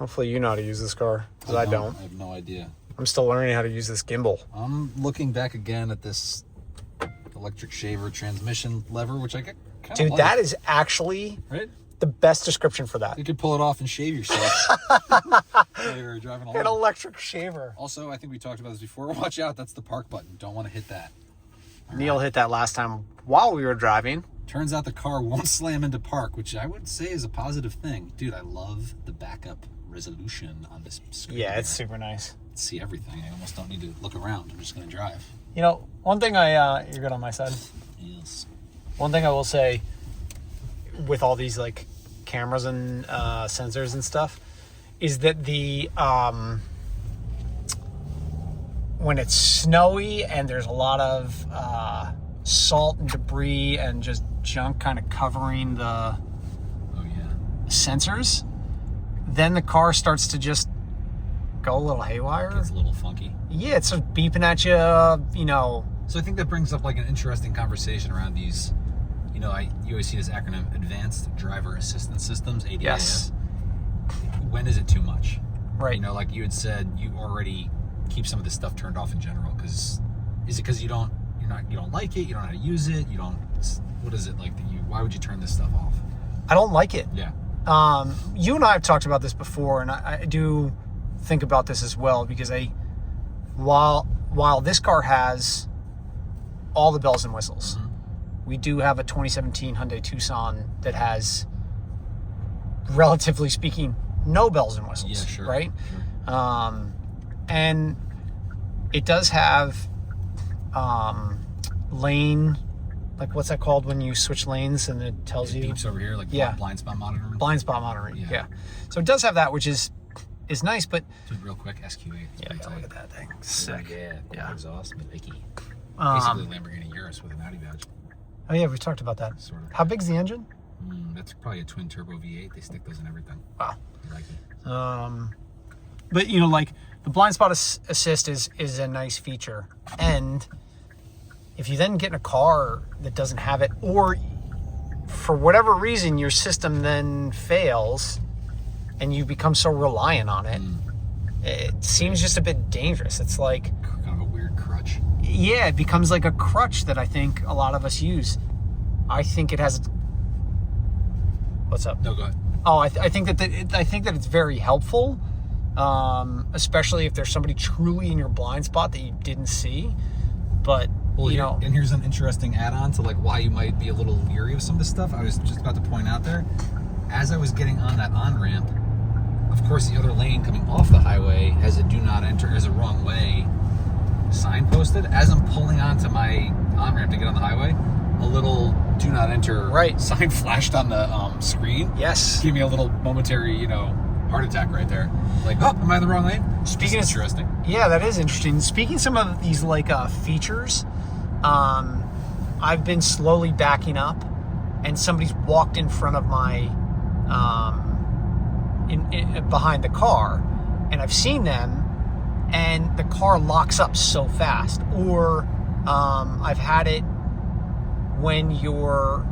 Hopefully you know how to use this car, because I don't. I have no idea. I'm still learning how to use this gimbal. I'm looking back again at this electric shaver transmission lever, which I kind of Dude, like. that is actually right? the best description for that. You could pull it off and shave yourself while you're driving along. An electric shaver. Also, I think we talked about this before. Watch out, that's the park button. Don't want to hit that. Neil hit that last time while we were driving. Turns out the car won't slam into park, which I would say is a positive thing. Dude, I love the backup resolution on this screen. Yeah, it's super nice. See everything. I almost don't need to look around. I'm just going to drive. You know, one thing you're good on my side. Yes. One thing I will say with all these like cameras and sensors and stuff is that the when it's snowy and there's a lot of salt and debris and just junk kind of covering the sensors, then the car starts to just go a little haywire. It's a little funky. Yeah, it's sort of beeping at you, you know. So I think that brings up like an interesting conversation around these, you know, you always see this acronym, Advanced Driver Assistance Systems, ADAS. Yes. When is it too much? Right. You know, like you had said, you already keep some of this stuff turned off in general, because is it because you don't like it, you don't know how to use it, what is it like that why would you turn this stuff off? I don't like it. Yeah. You and I have talked about this before, and I do think about this as well, because while this car has all the bells and whistles, we do have a 2017 Hyundai Tucson that has, relatively speaking, no bells and whistles. Yeah, sure. Right? Sure. And it does have lane, like what's that called when you switch lanes and it tells you? Beeps over here, like blind spot monitoring. Blind spot monitoring, yeah. So it does have that, which is nice, but... Dude, real quick, SQ8. Yeah, look at that thing. Sick. Yeah. Exhaust, Mickey. Basically Lamborghini Urus with an Audi badge. Oh yeah, we've talked about that. Sort of. How big's the engine? That's probably a twin turbo V8. They stick those in everything. Wow. I like it. But you know, like the blind spot assist is a nice feature, and if you then get in a car that doesn't have it, or for whatever reason your system then fails and you become so reliant on it, it seems just a bit dangerous. It's like kind of a weird crutch. Yeah, it becomes like a crutch that I think a lot of us use. I think it has... What's up? No, go ahead. Oh, I think that it's very helpful, especially if there's somebody truly in your blind spot that you didn't see. But you know, and here's an interesting add-on to like why you might be a little leery of some of this stuff. I was just about to point out there, as I was getting on that on-ramp, of course the other lane coming off the highway has a "Do Not Enter" as a wrong way sign posted. As I'm pulling onto my on-ramp to get on the highway, a little "Do Not Enter" sign flashed on the screen. Yes. Gave me a little momentary, heart attack right there. Like, oh, am I in the wrong lane? Speaking of interesting. Yeah, that is interesting. Speaking of some of these features, I've been slowly backing up, and somebody's walked in front of my behind the car, and I've seen them, and the car locks up so fast. Or I've had it when you're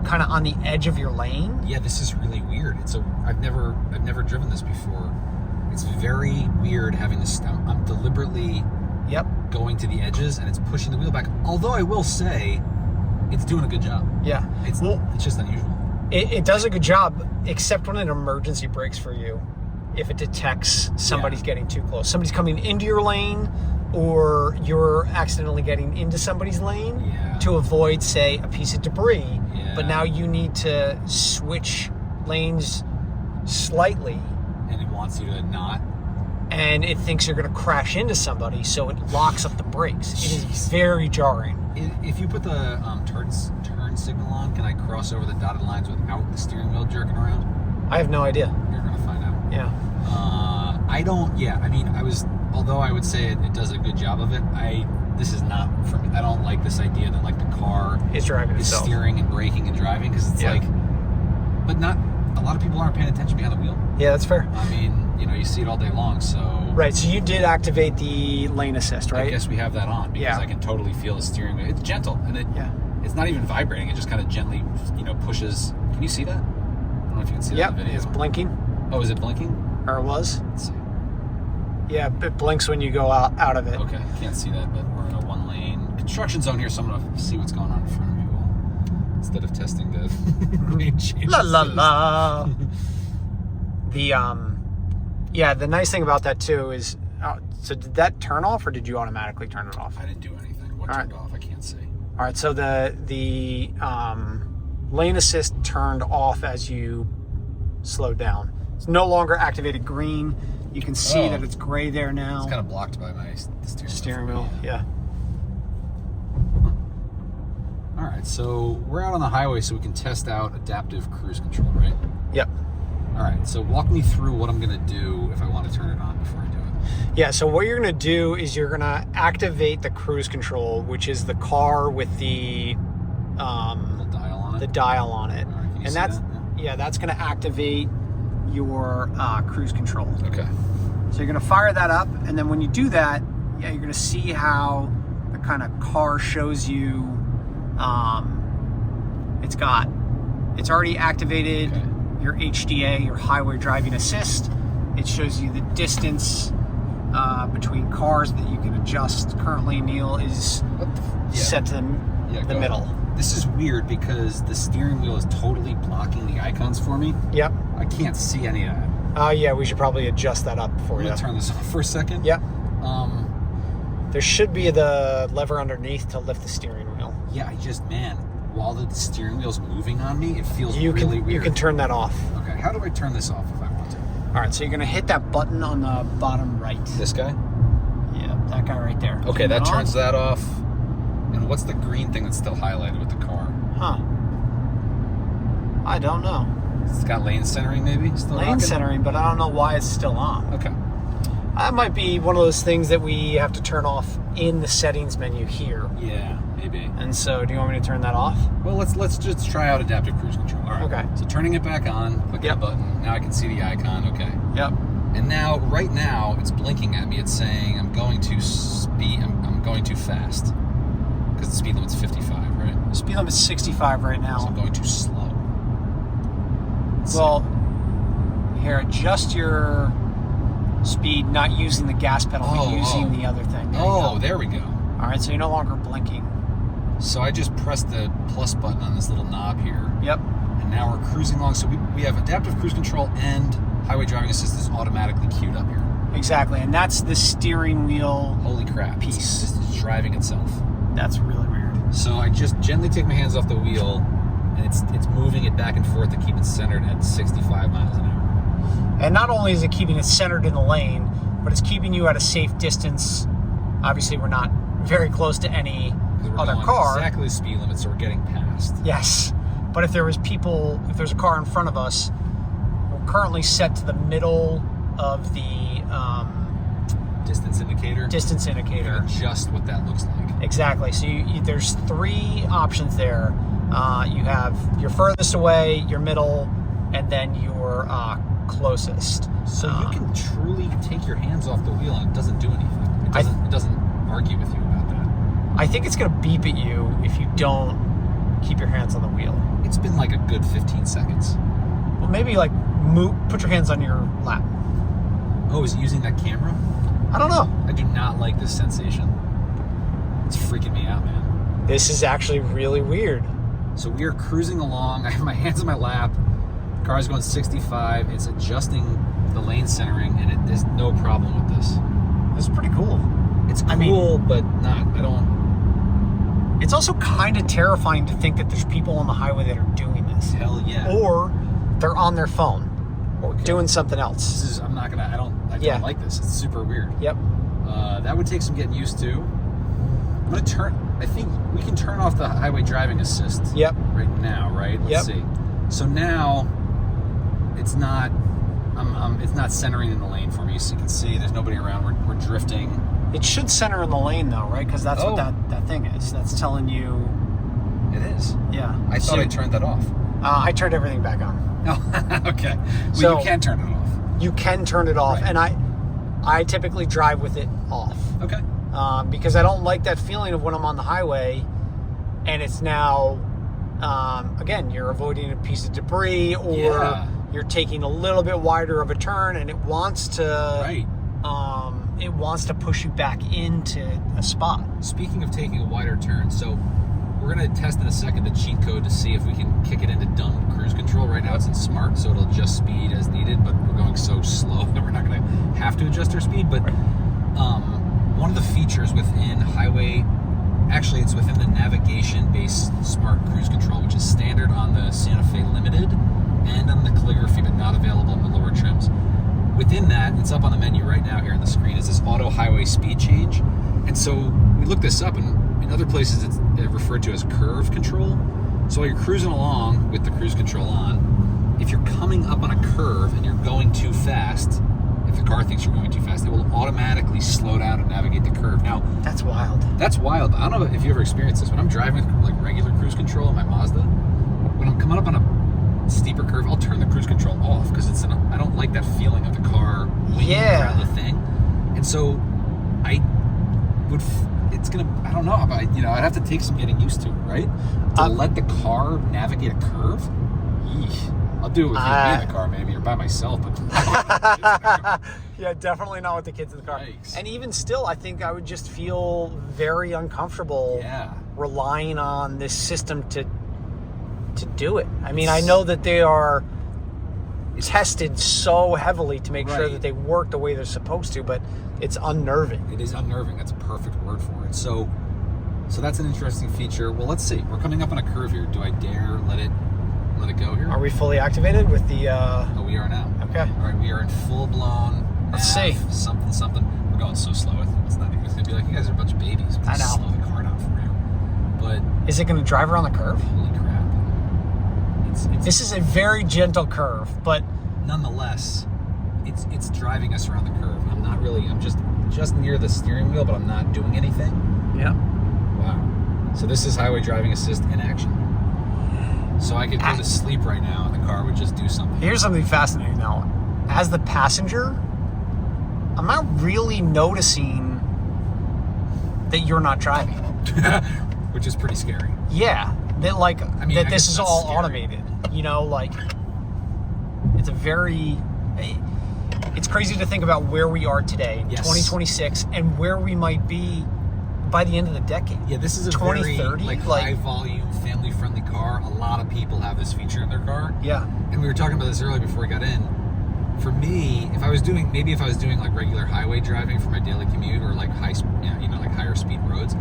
kind of on the edge of your lane. Yeah, this is really weird. I've never driven this before. It's very weird having this. I'm deliberately going to the edges, and it's pushing the wheel back. Although I will say, it's doing a good job. Yeah, it's just unusual. It does a good job, except when an emergency brakes for you. If it detects somebody's getting too close, somebody's coming into your lane, or you're accidentally getting into somebody's lane to avoid, say, a piece of debris. But now you need to switch lanes slightly. And it wants you to not. And it thinks you're going to crash into somebody, so it locks up the brakes. It is very jarring. If you put the turn signal on, can I cross over the dotted lines without the steering wheel jerking around? I have no idea. You're going to find out. Yeah. I don't, although I would say it does a good job of it, this is not for me. I don't like this idea that the car is driving itself, steering and braking and driving, because it's but not a lot of people aren't paying attention behind the wheel. Yeah, that's fair. I mean, you see it all day long. So right. So you did activate the lane assist, right? I guess we have that on because I can totally feel the steering wheel. It's gentle, and it's not even vibrating. It just kind of gently, pushes. Can you see that? I don't know know if you can see that Yep, in the video. it's blinking, Oh, is it blinking? or it was. Let's see. Yeah, it blinks when you go out of it. Okay, can't see that, but we're in a 1-lane construction zone here, so I'm gonna see what's going on in front of me. Well, instead of testing the lane changes. La la la. The nice thing about that too is, so did that turn off or did you automatically turn it off? I didn't do anything. What All turned right. off? I can't see. All right, so the lane assist turned off as you slowed down. It's no longer activated green. You can see that it's gray there now. It's kind of blocked by my Steering wheel, yeah. All right, so we're out on the highway so we can test out adaptive cruise control, right? Yep. All right, so walk me through what I'm gonna do if I want to turn it on before I do it. Yeah, so what you're gonna do is you're gonna activate the cruise control, which is the car with the Little dial on it. the dial on it. All right, can you And see that's that? that's gonna activate your cruise control. Okay. So you're gonna fire that up, and then when you do that, you're gonna see how the kind of car shows you. It's already activated your HDA, your highway driving assist. It shows you the distance between cars that you can adjust. Currently, Neil is set to the middle. This is weird because the steering wheel is totally blocking the icons for me. Yep. I can't see any of that. Yeah, we should probably adjust that up for I'm you. gonna turn this off for a second. Yep. There should be the lever underneath to lift the steering wheel. Yeah, while the steering wheel's moving on me, it feels You really can weird. you can turn that off. Okay, how do I turn this off if I want to? All right, so you're gonna hit that button on the bottom right. This guy? Yeah, that guy right there. Okay, Turn that on. turns that off. And what's the green thing that's still highlighted with the car? Huh. I don't know. It's got lane centering maybe? Still Lane rocking? centering, but I don't know why it's still on. Okay. That might be one of those things that we have to turn off in the settings menu here. Yeah, maybe. And so, do you want me to turn that off? Well, let's just try out adaptive cruise control. All right. Okay. So turning it back on, click Yep. the button. Now I can see the icon. Okay. Yep. And now, right now, it's blinking at me. It's saying I'm going too I'm going too fast because the speed limit's 55, right? The speed limit's 65 right So I'm now. going too slow. Well, here, adjust your speed, not using the gas pedal, but using the other thing. There we go. All right, so you're no longer blinking. So I just pressed the plus button on this little knob here. Yep. And now we're cruising along. So we have adaptive cruise control and highway driving assist is automatically queued up here. Exactly, and that's the steering wheel. Holy crap. Piece. It's driving itself. That's really weird. So I just gently take my hands off the wheel and it's moving it back and forth to keep it centered at 65 miles an hour. And not only is it keeping it centered in the lane, but it's keeping you at a safe distance. Obviously, we're not very close to any We're other going car. exactly the speed limit, so we're getting past. Yes, but if there's a car in front of us, we're currently set to the middle of the Distance indicator. distance You indicator. can adjust what that looks like. Exactly. So there's three options there. You have your furthest away, your middle, and then your closest. So you can truly take your hands off the wheel and it doesn't do anything. It doesn't argue with you about that. I think it's going to beep at you if you don't keep your hands on the wheel. It's been like a good 15 seconds. Well, maybe like put your hands on your lap. Oh, is it using that camera? I don't know. I do not like this sensation. It's freaking me out, man. This is actually really weird. So we are cruising along. I have my hands on my lap. Car's going 65. It's adjusting the lane centering, and there's no problem with this. This is pretty cool. It's cool, but not. I don't. It's also kind of terrifying to think that there's people on the highway that are doing this. Hell yeah. Or they're on their phone or Okay. doing something else. This is. I'm not gonna. I don't like this. It's super weird. Yep. That would take some getting used to. I'm gonna turn. I think we can turn off the highway driving assist. Yep. Right now, right? Let's see. So now, it's not. It's not centering in the lane for me. So you can see there's nobody around. We're drifting. It should center in the lane though, right? Because that's what that thing is. That's telling you. It is. Yeah. I thought I turned that off. I turned everything back on. Oh, okay. Well, So- you can turn it off. You can turn it off, Right. and I typically drive with it off Okay. because I don't like that feeling of when I'm on the highway, and it's now Again, you're avoiding a piece of debris, or you're taking a little bit wider of a turn, and it wants to it wants to push you back into a spot. Speaking of taking a wider turn, so we're going to test in a second the cheat code to see if we can kick it into dumb cruise control. Right now it's in smart, so it'll adjust speed as needed, but we're going so slow that we're not going to have to adjust our speed. But one of the features within highway, actually it's within the navigation-based smart cruise control, which is standard on the Santa Fe Limited and on the Calligraphy, but not available in the lower trims. Within that, it's up on the menu right now here on the screen, is this auto highway speed change. And so we looked this up, and in other places it's referred to as curve control. So while you're cruising along with the cruise control on, if you're coming up on a curve and you're going too fast, if the car thinks you're going too fast, it will automatically slow down and navigate the curve. Now, that's wild. That's wild. I don't know if you ever experienced this. When I'm driving with like regular cruise control in my Mazda, when I'm coming up on a steeper curve, I'll turn the cruise control off because I don't like that feeling of the car winging around the thing. And so I don't know, I'd have to take some getting used to, right? To let the car navigate a curve? Yeesh. I'll do it with you in the car maybe, or by myself, but yeah, definitely not with the kids in the car. Yikes. And even still, I think I would just feel very uncomfortable relying on this system to do it. I mean, I know that they are tested so heavily to make sure that they work the way they're supposed to, but it's unnerving. It is unnerving. That's a perfect word for it. So that's an interesting feature. Well, let's see. We're coming up on a curve here. Do I dare let it go here? Are we fully activated with the Oh, we are now. Okay. All right, we are in full-blown Let's see. Something. We're going so slow. It's not even going to be like, you guys are a bunch of babies. We'll just slow the car down for you. But is it going to drive around the curve? Holy crap. This is a very gentle curve, but nonetheless, it's driving us around the curve. I'm just near the steering wheel, but I'm not doing anything. Yeah. Wow. So this is highway driving assist in action. So I could go to sleep right now and the car would just do something. Here's something fascinating though. As the passenger, I'm not really noticing that you're not driving. Which is pretty scary. Yeah. That this is all scary. automated. It's crazy to think about where we are today, 2026, and where we might be by the end of the decade. Yeah, this is a 2030, very high volume, family friendly car. A lot of people have this feature in their car. Yeah. And we were talking about this earlier before we got in. For me, if I was doing like regular highway driving for my daily commute, or like higher speed roads,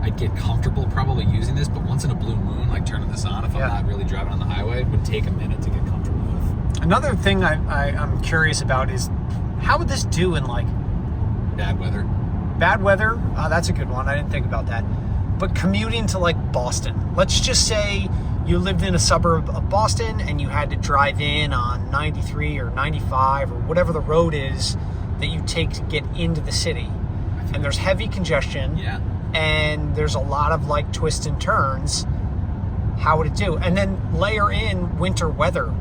I'd get comfortable probably using this. But once in a blue moon, like turning this on, if I'm not really driving on the highway, it would take a minute to get comfortable with. Another thing I'm curious about is how would this do in like bad weather? Bad weather, that's a good one. I didn't think about that. But commuting to like Boston, let's just say you lived in a suburb of Boston and you had to drive in on 93 or 95 or whatever the road is that you take to get into the city. And there's heavy congestion. Yeah. And there's a lot of like twists and turns. How would it do? And then layer in winter weather.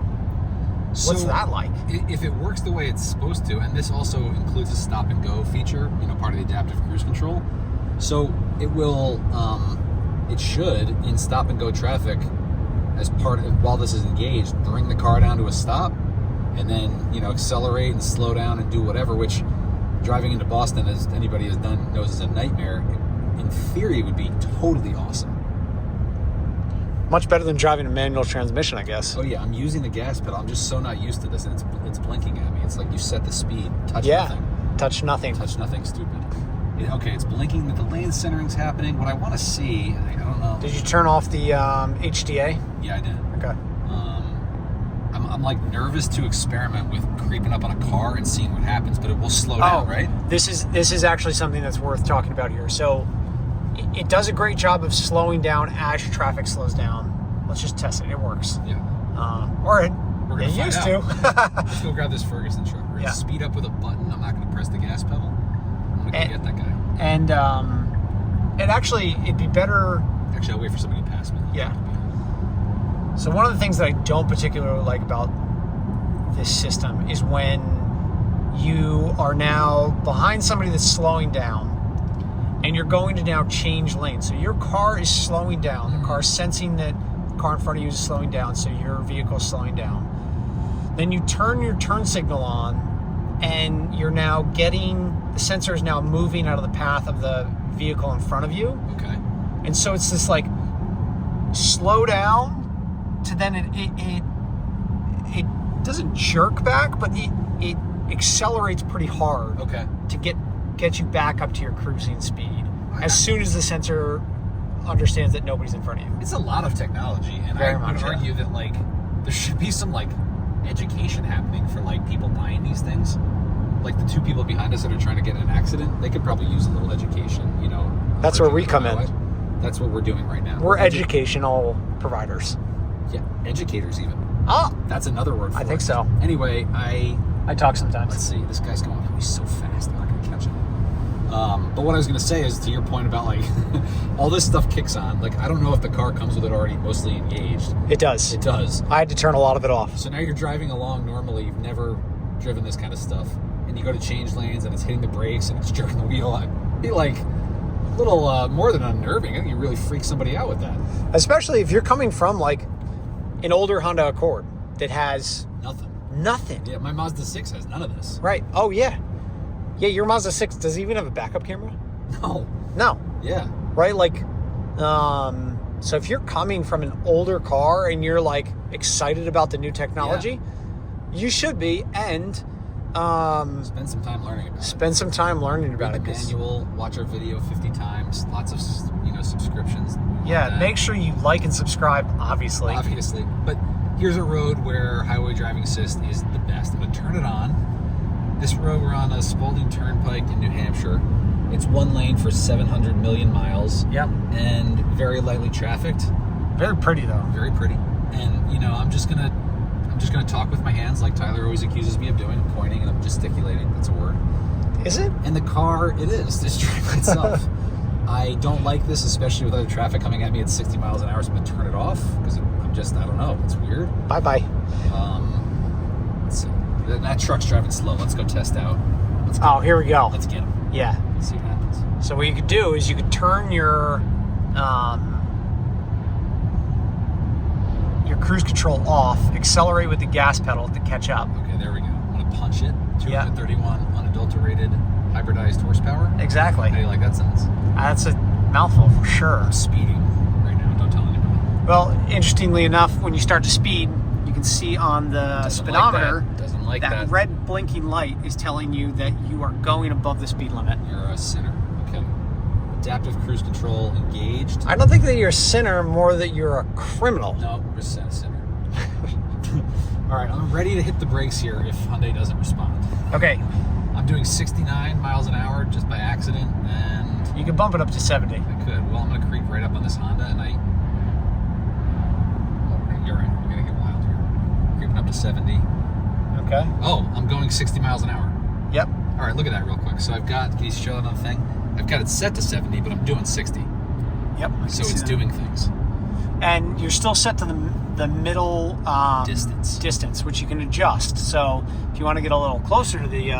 What's that like? If it works the way it's supposed to, and this also includes a stop and go feature, part of the adaptive cruise control. So it should, in stop and go traffic, as part of, while this is engaged, bring the car down to a stop, and then, accelerate and slow down and do whatever, which driving into Boston, as anybody has done knows, is a nightmare. In theory, it would be totally awesome. Much better than driving a manual transmission, I guess. Oh yeah, I'm using the gas pedal. I'm just so not used to this, and it's blinking at me. It's like you set the speed, touch nothing. Touch nothing. Touch nothing, stupid. It's blinking that the lane centering's happening. What I want to see, I don't know. Did you turn off the HDA? Yeah, I did. Okay. I'm like nervous to experiment with creeping up on a car and seeing what happens, but it will slow down, right? This is actually something that's worth talking about here. So it does a great job of slowing down as traffic slows down. Let's just test it. It works. Yeah. We're going to used to. Let's go grab this Ferguson truck. We're going to speed up with a button. I'm not going to press the gas pedal. I'm going to go get that guy. And it'd be better. Actually, I'll wait for somebody to pass me. Yeah. So one of the things that I don't particularly like about this system is when you are now behind somebody that's slowing down and you're going to now change lanes. So your car is slowing down. The car is sensing that car in front of you is slowing down, so your vehicle's slowing down. Then you turn your turn signal on, and you're now getting, the sensor is now moving out of the path of the vehicle in front of you. Okay. And so it's this like slow down to then it doesn't jerk back, but it accelerates pretty hard. Okay. To get you back up to your cruising speed as soon as the sensor understands that nobody's in front of you. It's a lot of technology, and I would argue that like there should be some like education happening for like people buying these things. Like the two people behind us that are trying to get in an accident, they could probably use a little education, you know. That's where we come in. That's what we're doing right now. We're educational providers. Yeah, educators even. Oh, that's another word for it. I think so. Anyway, I talk sometimes. Let's see. This guy's going, he's so fast, I'm not going to catch him. But what I was going to say is, to your point about like all this stuff kicks on. Like, I don't know if the car comes with it already mostly engaged. It does. It does. I had to turn a lot of it off. So now you're driving along normally. You've never driven this kind of stuff. And you go to change lanes and it's hitting the brakes and it's jerking the wheel. I'd be like a little more than unnerving. I think you really freak somebody out with that. Especially if you're coming from like an older Honda Accord that has nothing. Yeah, my Mazda 6 has none of this. Right. Oh, yeah. Yeah, your Mazda 6, does it even have a backup camera? No. Yeah. Right? Like, so if you're coming from an older car and you're like excited about the new technology, you should be, and spend some time learning about it. Spend some time learning about it. Read the manual, watch our video 50 times, lots of, subscriptions. Yeah, make sure you like and subscribe, obviously. But here's a road where highway driving assist is the best. I'm going to turn it on. This road, we're on a Spalding Turnpike in New Hampshire. It's one lane for 700 million miles. Yep. And very lightly trafficked. Very pretty, though. Very pretty. And, I'm just going to talk with my hands like Tyler always accuses me of doing, pointing and I'm gesticulating. That's a word. Is it? And the car, it is. This driving itself. I don't like this, especially with other traffic coming at me at 60 miles an hour, so I'm going to turn it off because I don't know. It's weird. Bye-bye. Let's see. That truck's driving slow. Let's go test out. Here we go. Let's get him. Yeah. Let's see what happens. So what you could do is you could turn your cruise control off, accelerate with the gas pedal to catch up. Okay, there we go. I'm going to punch it. 231 unadulterated hybridized horsepower. Exactly. How do you like that sounds? That's a mouthful for sure. I'm speeding right now. Don't tell anybody. Well, interestingly enough, when you start to speed, you can see on the speedometer that red blinking light is telling you that you are going above the speed limit. You're a sinner. Okay. Adaptive cruise control engaged. I don't think that you're a sinner, more that you're a criminal. No, we're a sinner. All right, I'm ready to hit the brakes here if Hyundai doesn't respond. Okay. I'm doing 69 miles an hour just by accident, and you can bump it up to 70. I could. Well, I'm going to creep right up on this Honda, and you're right. I'm going to get wild here. Creeping up to 70. Okay. Oh, I'm going 60 miles an hour. Yep. All right, look at that real quick. So can you show that on the thing? I've got it set to 70, but I'm doing 60. Yep. So it's doing things. And you're still set to the middle distance, which you can adjust. So if you want to get a little closer to the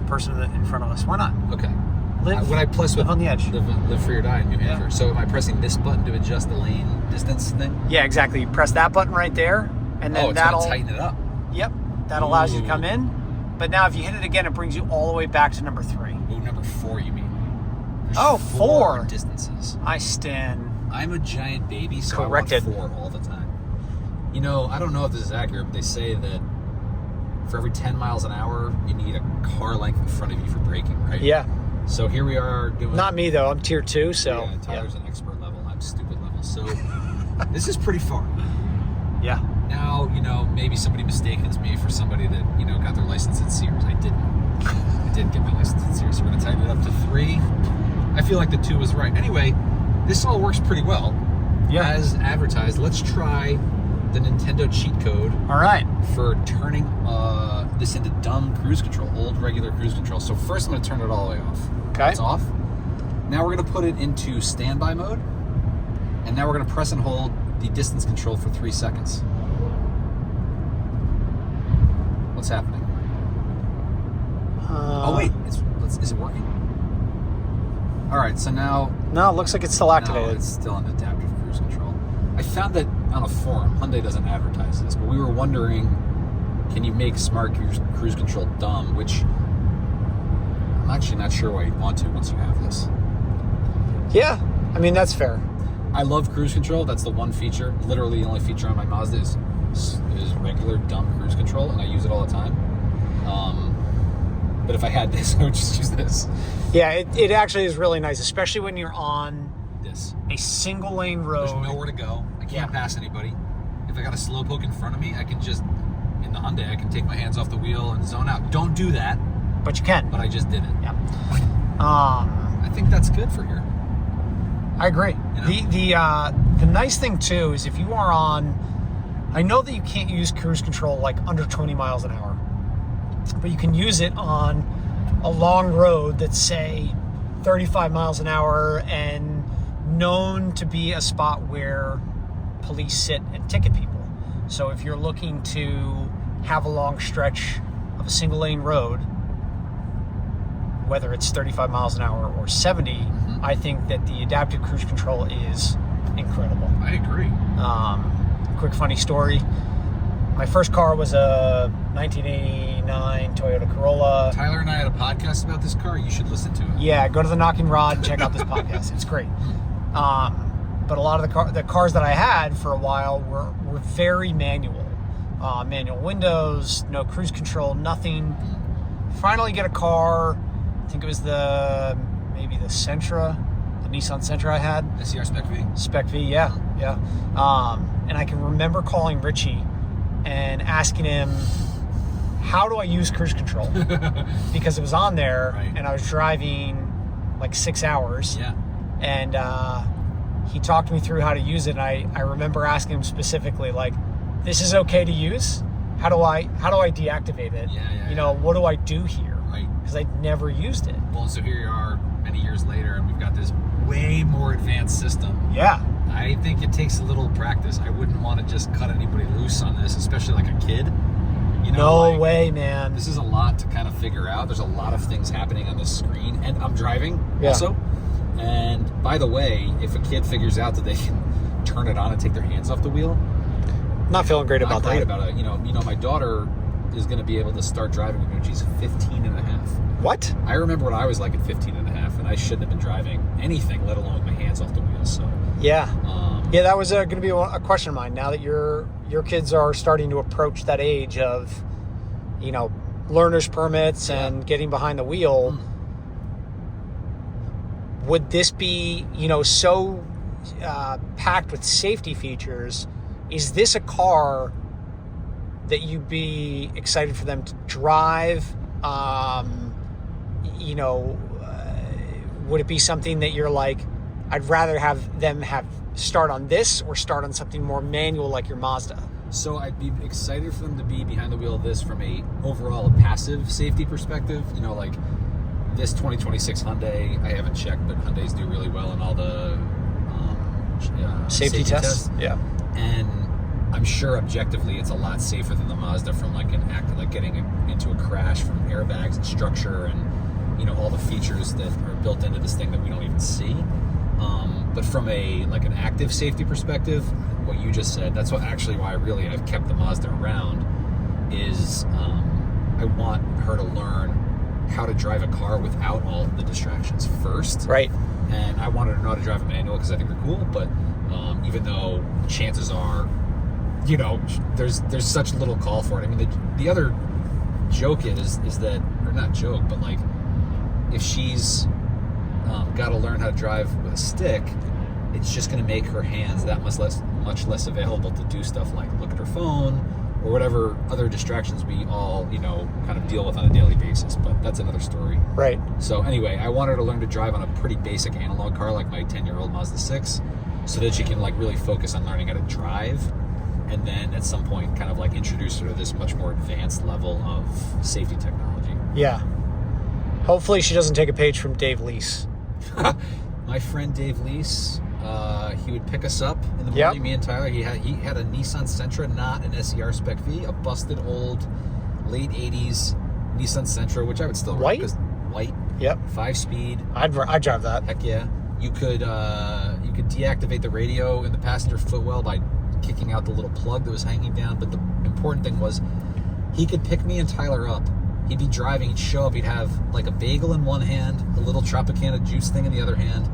person in front of us, why not? Okay. When I live on the edge. Live free or die in New Hampshire. Yeah. So am I pressing this button to adjust the lane distance thing? Yeah, exactly. You press that button right there, and then that'll tighten it up. Yep. That allows you to come in. But now if you hit it again, it brings you all the way back to number 3. Oh, number 4 you mean? There's 4 distances. I stand. I'm a giant baby, so corrected. I want 4 all the time. I don't know if this is accurate, but they say that for every 10 miles an hour, you need a car length in front of you for braking, right? Yeah. So here we are doing... Not me, though. I'm tier 2, so... Yeah, Tyler's an expert level. I'm stupid level. So this is pretty far. Yeah. Now, maybe somebody mistakens me for somebody that, got their license at Sears. I didn't get my license at Sears. So we're going to tighten it up to 3. I feel like the 2 was right. Anyway, this all works pretty well. Yeah. As advertised. Let's try the Nintendo cheat code. All right. For turning this into dumb cruise control, old regular cruise control. So first I'm going to turn it all the way off. Okay. It's off. Now we're going to put it into standby mode. And now we're going to press and hold the distance control for 3 seconds. What's happening? Oh wait, is it working? All right, so now... No, it looks like it's still activated. No, it's still in adaptive cruise control. I found that on a forum. Hyundai doesn't advertise this, but we were wondering, can you make smart cruise control dumb? Which I'm actually not sure why you'd want to once you have this. Yeah, I mean, that's fair. I love cruise control. That's the one feature. Literally the only feature on my Mazda is regular dumb cruise control, and I use it all the time. But if I had this, I would just use this. Yeah, it actually is really nice, especially when you're on This. a single lane road. There's nowhere to go. I can't Yeah. pass anybody. If I got a slow poke in front of me, I can just, in the Hyundai, I can take my hands off the wheel and zone out. Don't do that, But you can. but I just did it. Yeah. I think that's good for here. I agree. You know? The nice thing too is if you are on, I know that you can't use cruise control like under 20 miles an hour, but you can use it on a long road that's say 35 miles an hour and known to be a spot where police sit and ticket people. So if you're looking to have a long stretch of a single lane road, whether it's 35 miles an hour or 70, I think that the adaptive cruise control is incredible. I agree. Quick funny story. My first car was a 1989 Toyota Corolla. Tyler and I had a podcast about this car. You should listen to it. Yeah, go to the Knocking Rod and check out this podcast. It's great. But a lot of the cars that I had for a while were very manual. Manual windows, no cruise control, nothing. Finally get a car. I think it was maybe the Sentra, the Nissan Sentra I had. SCR Spec V? Spec V, yeah. And I can remember calling Richie and asking him, how do I use cruise control? Because it was on there, Right. and I was driving like 6 hours. Yeah. And he talked me through how to use it. And I remember asking him specifically, like, this is okay to use? How do I deactivate it? Yeah. What do I do here? Right. Because I'd never used it. Well, so here you are many years later, and we've got this way more advanced system. Yeah. I think it takes a little practice. I wouldn't want to just cut anybody loose on this, especially like a kid. No way, man. This is a lot to kind of figure out. There's a lot of things happening on this screen, and I'm driving Yeah. also. And by the way, if a kid figures out that they can turn it on and take their hands off the wheel, Not feeling great not about great that. about it. My daughter is going to be able to start driving when she's 15 and a half. What? I remember what I was like at 15 and a half, and I shouldn't have been driving anything, let alone with my hands off the wheel. So, Yeah. Yeah, that was going to be a question of mine. Now that your kids are starting to approach that age of, learner's permits and getting behind the wheel, would this be, so packed with safety features? Is this a car that you'd be excited for them to drive? Would it be something that you're like, I'd rather have them start on this or start on something more manual like your Mazda? So I'd be excited for them to be behind the wheel of this from a overall passive safety perspective. Like this 2026 Hyundai, I haven't checked, but Hyundais do really well in all the Safety tests? Yeah. And I'm sure objectively it's a lot safer than the Mazda from like getting into a crash from airbags and structure and all the features that are built into this thing that we don't even see. But from an active safety perspective, what you just said, that's why I've kept the Mazda around is I want her to learn how to drive a car without all the distractions first. Right. And I wanted her to know how to drive a manual because I think they're cool, but even though chances are, there's such little call for it. I mean, the other joke is that, or not joke, but like if she's got to learn how to drive with a stick, it's just going to make her hands that much less available to do stuff like look at her phone or whatever other distractions we all, kind of deal with on a daily basis. But that's another story. Right. So anyway, I want her to learn to drive on a pretty basic analog car like my 10-year-old Mazda 6 so that she can really focus on learning how to drive, and then at some point kind of introduce her to this much more advanced level of safety technology. Yeah. Hopefully she doesn't take a page from Dave Lease. My friend Dave Lease, he would pick us up in the morning. Yep. Me and Tyler. He had a Nissan Sentra, not an SCR Spec V, a busted old late '80s Nissan Sentra, which I would still White? run, 'cause white. Yep. 5-speed. I'd drive that. Heck yeah. You could deactivate the radio in the passenger footwell by kicking out the little plug that was hanging down. But the important thing was he could pick me and Tyler up. He'd be driving, he'd show up, he'd have like a bagel in one hand, a little Tropicana juice thing in the other hand,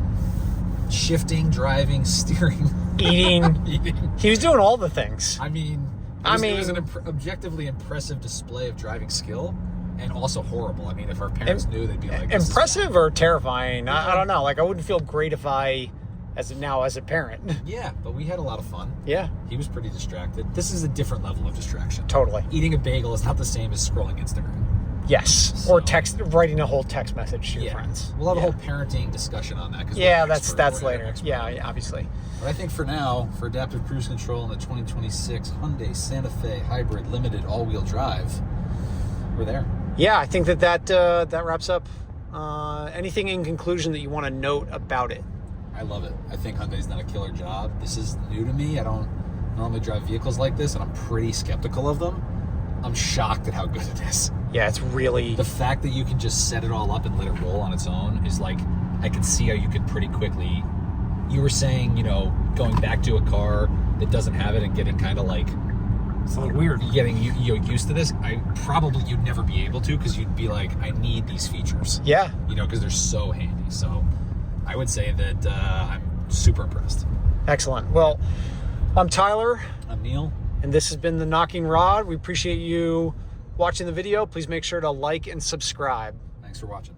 shifting, driving, steering, Eating. eating. He was doing all the things. I mean, it was an objectively impressive display of driving skill, and also horrible. I mean, if our parents knew, they'd be like, impressive or terrifying? I don't know. Like, I wouldn't feel great if I, as a parent. Yeah, but we had a lot of fun. Yeah, He was pretty distracted. This is a different level of distraction. totally. Eating a bagel is not the same as scrolling Instagram. Yes, or writing a whole text message to your friends. We'll have a whole parenting discussion on that. 'Cause Yeah, we're that's expert. We're later. expert. Yeah, obviously. But I think for now, for adaptive cruise control in the 2026 Hyundai Santa Fe Hybrid Limited all-wheel drive, we're there. Yeah, I think that wraps up. Anything in conclusion that you want to note about it? I love it. I think Hyundai's done a killer job. This is new to me. I don't normally drive vehicles like this, and I'm pretty skeptical of them. I'm shocked at how good it is. Yeah, it's really... The fact that you can just set it all up and let it roll on its own is like, I could see how you could pretty quickly... You were saying, going back to a car that doesn't have it and getting kind of like... It's a little weird. Getting used to this. You'd never be able to, because you'd be like, I need these features. Yeah. Because they're so handy. So I would say that I'm super impressed. Excellent. Well, I'm Tyler. I'm Neil. And this has been The Knocking Rod. We appreciate you watching the video. Please make sure to like and subscribe. Thanks for watching.